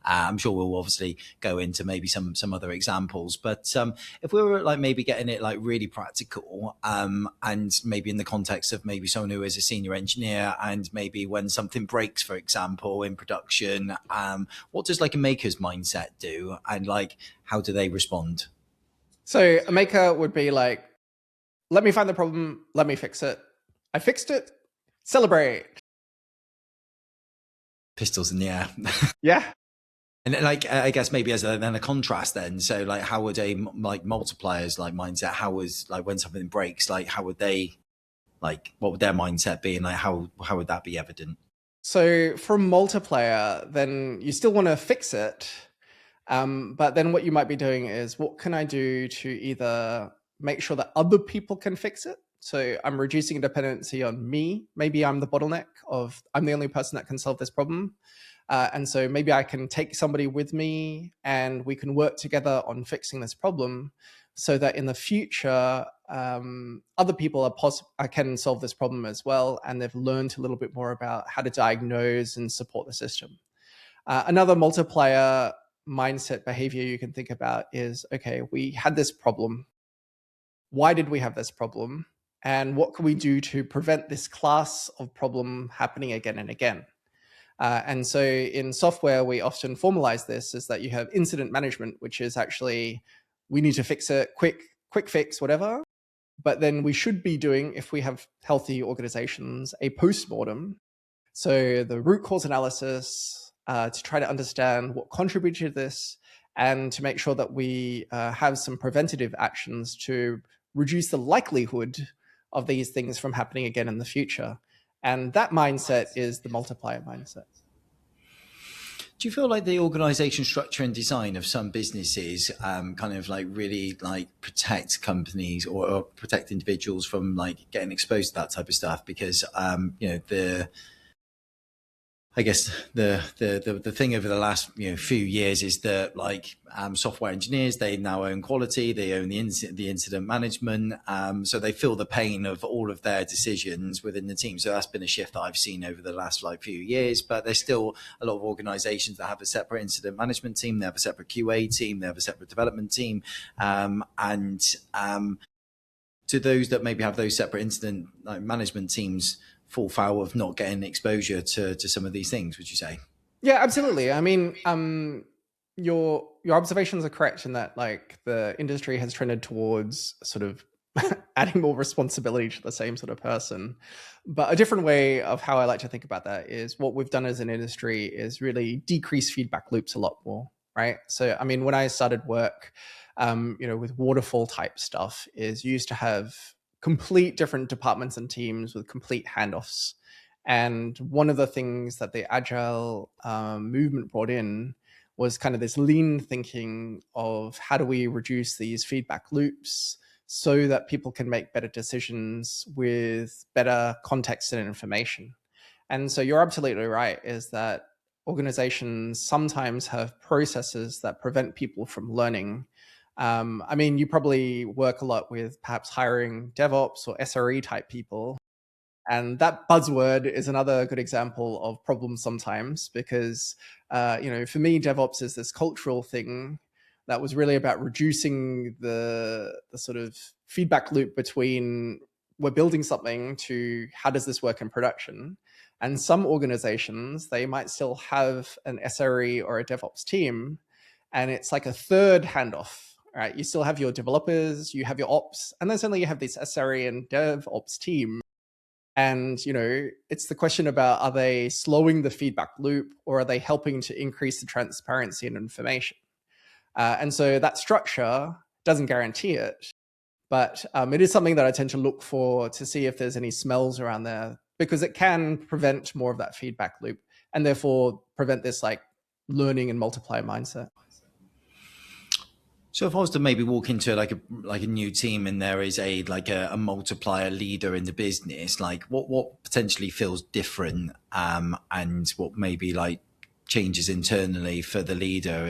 I'm sure we'll obviously go into maybe some other examples. But if we were like maybe getting it like really practical, and maybe in the context of maybe someone who is a senior engineer, and maybe when something breaks, for example, in production, what does like a maker's mindset do, and like how do they respond? So a maker would be like, let me find the problem, let me fix it. I fixed it, celebrate. Pistols in the air. Yeah. And like, I guess maybe as then a contrast then, so like how would a like multipliers like mindset, how was like when something breaks, like how would they, like what would their mindset be, and like how would that be evident? So for multiplier, then you still want to fix it. But then what you might be doing is, what can I do to either make sure that other people can fix it? So I'm reducing dependency on me. Maybe I'm the bottleneck of, I'm the only person that can solve this problem. And so maybe I can take somebody with me and we can work together on fixing this problem so that in the future, other people can solve this problem as well. And they've learned a little bit more about how to diagnose and support the system. Another multiplier mindset behavior you can think about is, okay, we had this problem. Why did we have this problem? And what can we do to prevent this class of problem happening again and again? And so in software, we often formalize this as that you have incident management, which is actually, we need to fix it, quick fix, whatever. But then we should be doing, if we have healthy organizations, a postmortem. So the root cause analysis to try to understand what contributed to this and to make sure that we have some preventative actions to reduce the likelihood of these things from happening again in the future. And that mindset is the multiplier mindset. Do you feel like the organization structure and design of some businesses kind of like really like protect companies or protect individuals from like getting exposed to that type of stuff? Because you know, I guess the thing over the last few years is that like software engineers, they now own quality, they own the incident management, so they feel the pain of all of their decisions within the team. So that's been a shift that I've seen over the last like few years. But there's still a lot of organisations that have a separate incident management team, they have a separate QA team, they have a separate development team, and to those that maybe have those separate incident like management teams fall foul of not getting exposure to some of these things, would you say? Yeah, absolutely. I mean, your observations are correct in that like the industry has trended towards sort of adding more responsibility to the same sort of person. But a different way of how I like to think about that is what we've done as an industry is really decrease feedback loops a lot more, right? So, I mean, when I started work, with waterfall type stuff, is you used to have complete different departments and teams with complete handoffs. And one of the things that the agile movement brought in was kind of this lean thinking of how do we reduce these feedback loops so that people can make better decisions with better context and information. And so you're absolutely right, is that organizations sometimes have processes that prevent people from learning. I mean, you probably work a lot with perhaps hiring DevOps or SRE type people. And that buzzword is another good example of problems sometimes because, for me, DevOps is this cultural thing that was really about reducing the sort of feedback loop between we're building something to how does this work in production. And some organizations, they might still have an SRE or a DevOps team, and it's like a third handoff. Right, you still have your developers, you have your ops, and then suddenly you have this SRE and DevOps team. And, it's the question about, are they slowing the feedback loop or are they helping to increase the transparency and information? And so that structure doesn't guarantee it, but it is something that I tend to look for to see if there's any smells around there, because it can prevent more of that feedback loop and therefore prevent this like learning and multiplier mindset. So if I was to maybe walk into like a new team and there is a multiplier leader in the business, like what potentially feels different, and what maybe like changes internally for the leader